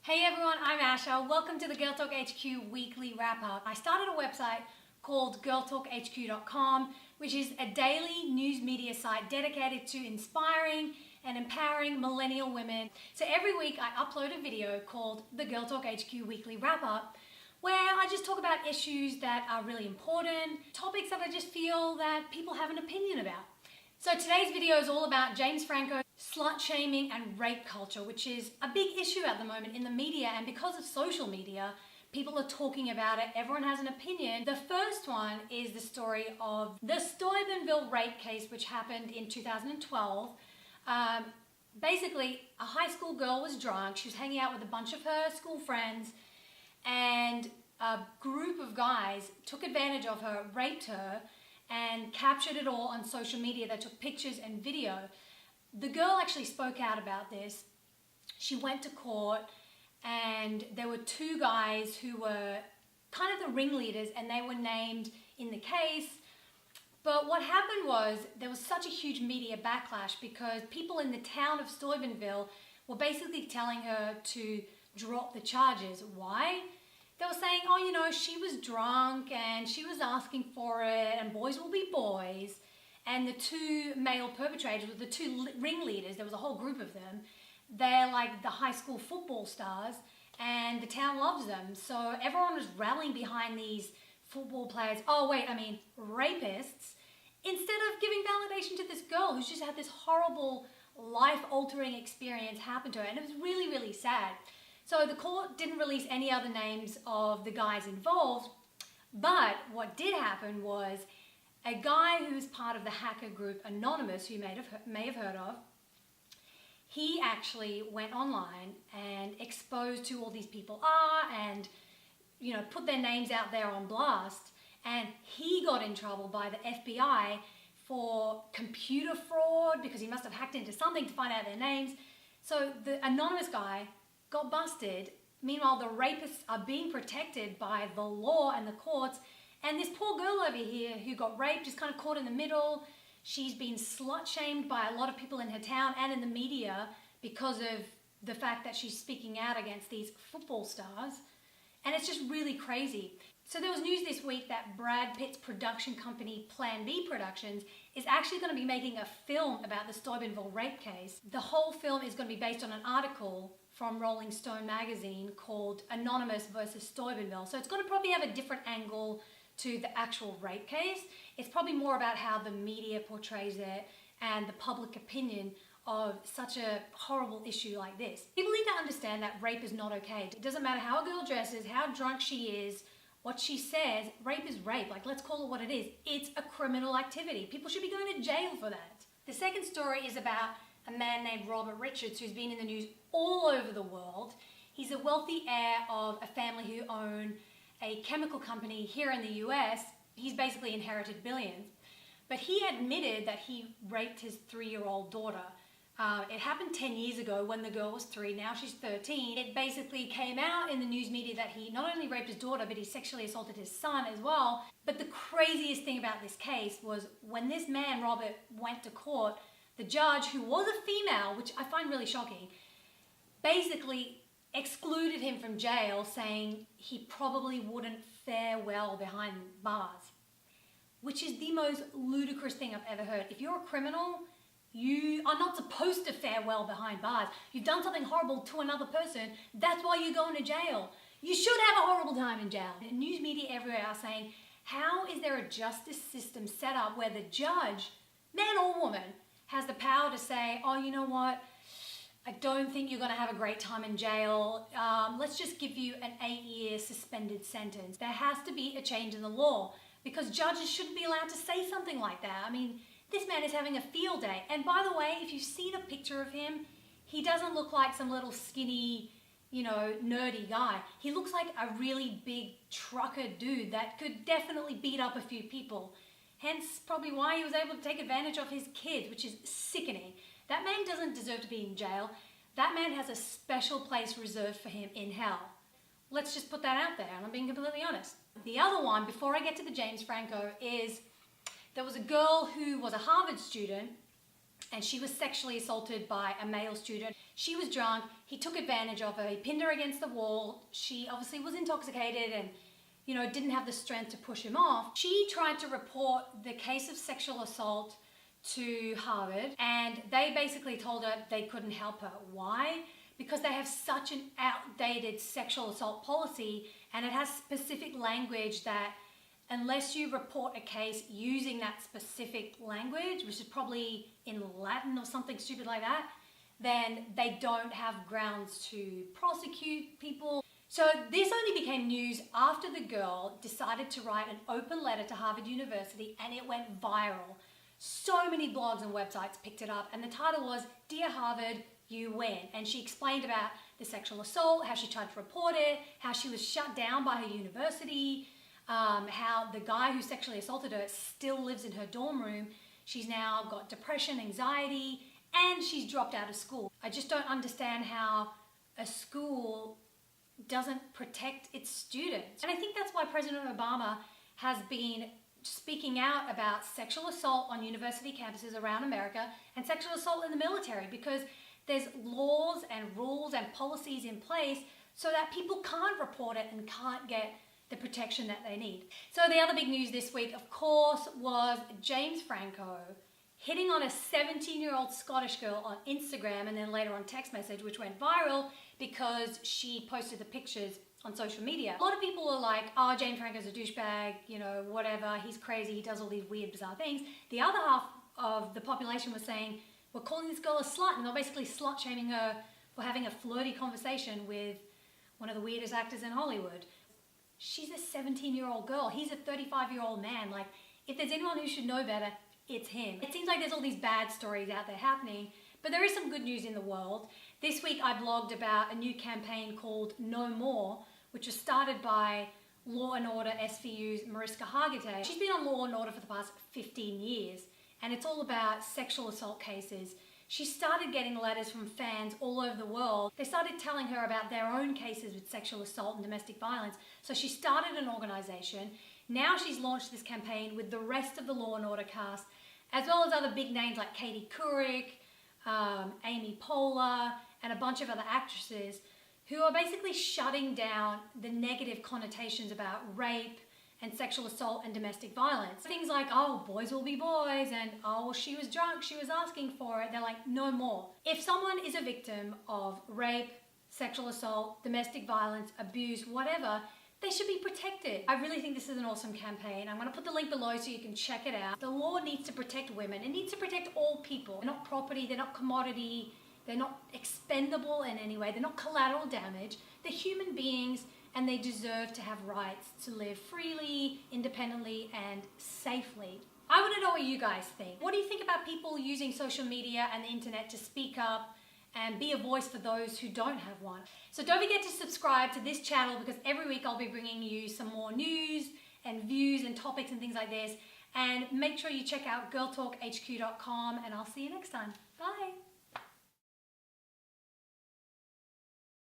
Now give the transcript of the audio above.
Hey everyone, I'm Asha. Welcome to the Girl Talk HQ weekly wrap-up. I started a website called girltalkhq.com, which is a daily news media site dedicated to inspiring and empowering millennial women. So every week I upload a video called the Girl Talk HQ weekly wrap-up, where I just talk about issues that are really important, topics that I just feel that people have an opinion about. So today's video is all about James Franco, slut-shaming and rape culture, which is a big issue at the moment in the media, and because of social media, people are talking about it, everyone has an opinion. The first one is the story of the Steubenville rape case, which happened in 2012. Basically, a high school girl was drunk, she was hanging out with a bunch of her school friends, and a group of guys took advantage of her, raped her, and captured it all on social media. They took pictures and video. The girl actually spoke out about this. She went to court, and there were two guys who were kind of the ringleaders, and they were named in the case. But what happened was there was such a huge media backlash because people in the town of Steubenville were basically telling her to drop the charges. Why? They were saying, oh, you know, she was drunk and she was asking for it, and boys will be boys. And the two male perpetrators were the two ringleaders. There was a whole group of them. They're like the high school football stars, and the town loves them. So everyone was rallying behind these football players. Rapists, instead of giving validation to this girl who's just had this horrible life-altering experience happen to her. And it was really, really sad. So the court didn't release any other names of the guys involved, but what did happen was a guy who's part of the hacker group Anonymous, who you may have heard of, he actually went online and exposed who all these people are and, you know, put their names out there on blast, and he got in trouble by the FBI for computer fraud because he must have hacked into something to find out their names. So the Anonymous guy got busted. Meanwhile, the rapists are being protected by the law and the courts. And this poor girl over here who got raped is kind of caught in the middle. She's been slut-shamed by a lot of people in her town and in the media because of the fact that she's speaking out against these football stars. And it's just really crazy. So there was news this week that Brad Pitt's production company, Plan B Productions, is actually going to be making a film about the Steubenville rape case. The whole film is going to be based on an article from Rolling Stone magazine called Anonymous versus Steubenville. So it's going to probably have a different angle to the actual rape case. It's probably more about how the media portrays it and the public opinion of such a horrible issue like this. People need to understand that rape is not okay. It doesn't matter how a girl dresses, how drunk she is, what she says, rape is rape. Like, let's call it what it is. It's a criminal activity. People should be going to jail for that. The second story is about a man named Robert Richards, who's been in the news all over the world. He's a wealthy heir of a family who own a chemical company here in the US. He's basically inherited billions. But he admitted that he raped his 3-year-old daughter. It happened 10 years ago when the girl was 3, now she's 13. It basically came out in the news media that he not only raped his daughter, but he sexually assaulted his son as well. But the craziest thing about this case was when this man, Robert, went to court, the judge, who was a female, which I find really shocking, basically excluded him from jail, saying he probably wouldn't fare well behind bars, which is the most ludicrous thing I've ever heard. If you're a criminal, you are not supposed to fare well behind bars. You've done something horrible to another person, that's why you're going to jail. You should have a horrible time in jail. And news media everywhere are saying, how is there a justice system set up where the judge, man or woman, has the power to say, oh, you know what, I don't think you're going to have a great time in jail. Let's just give you an 8-year suspended sentence. There has to be a change in the law because judges shouldn't be allowed to say something like that. I mean, this man is having a field day. And by the way, if you've seen a picture of him, he doesn't look like some little skinny, you know, nerdy guy. He looks like a really big trucker dude that could definitely beat up a few people. Hence, probably why he was able to take advantage of his kids, which is sickening. That man doesn't deserve to be in jail. That man has a special place reserved for him in hell. Let's just put that out there, and I'm being completely honest. The other one, before I get to the James Franco, is there was a girl who was a Harvard student and she was sexually assaulted by a male student. She was drunk, he took advantage of her, he pinned her against the wall. She obviously was intoxicated and, you know, didn't have the strength to push him off. She tried to report the case of sexual assault to Harvard, and they basically told her they couldn't help her. Why? Because they have such an outdated sexual assault policy, and it has specific language that unless you report a case using that specific language, which is probably in Latin or something stupid like that, then they don't have grounds to prosecute people. So this only became news after the girl decided to write an open letter to Harvard University, and it went viral. So many blogs and websites picked it up, and the title was, "Dear Harvard, you win." And she explained about the sexual assault, how she tried to report it, how she was shut down by her university, how the guy who sexually assaulted her still lives in her dorm room. She's now got depression, anxiety, and she's dropped out of school. I just don't understand how a school doesn't protect its students. And I think that's why President Obama has been speaking out about sexual assault on university campuses around America and sexual assault in the military, because there's laws and rules and policies in place so that people can't report it and can't get the protection that they need. So the other big news this week, of course, was James Franco hitting on a 17-year-old Scottish girl on Instagram and then later on text message, which went viral because she posted the pictures on social media. A lot of people are like, oh, James Franco's a douchebag, you know, whatever, he's crazy, he does all these weird, bizarre things. The other half of the population was saying, we're calling this girl a slut, and they're basically slut-shaming her for having a flirty conversation with one of the weirdest actors in Hollywood. She's a 17-year-old girl. He's a 35-year-old man. Like, if there's anyone who should know better, it's him. It seems like there's all these bad stories out there happening, but there is some good news in the world. This week I blogged about a new campaign called No More, which was started by Law & Order SVU's Mariska Hargitay. She's been on Law & Order for the past 15 years, and it's all about sexual assault cases. She started getting letters from fans all over the world. They started telling her about their own cases with sexual assault and domestic violence. So she started an organization. Now she's launched this campaign with the rest of the Law & Order cast, as well as other big names like Katie Couric, Amy Poehler, and a bunch of other actresses who are basically shutting down the negative connotations about rape and sexual assault and domestic violence. Things like, oh, boys will be boys, and oh, she was drunk, she was asking for it. They're like, no more. If someone is a victim of rape, sexual assault, domestic violence, abuse, whatever, they should be protected. I really think this is an awesome campaign. I'm gonna put the link below so you can check it out. The law needs to protect women. It needs to protect all people. They're not property, they're not commodity, they're not expendable in any way, they're not collateral damage. They're human beings, and they deserve to have rights to live freely, independently, and safely. I want to know what you guys think. What do you think about people using social media and the internet to speak up and be a voice for those who don't have one? So don't forget to subscribe to this channel, because every week I'll be bringing you some more news and views and topics and things like this. And make sure you check out girltalkhq.com, and I'll see you next time. Bye.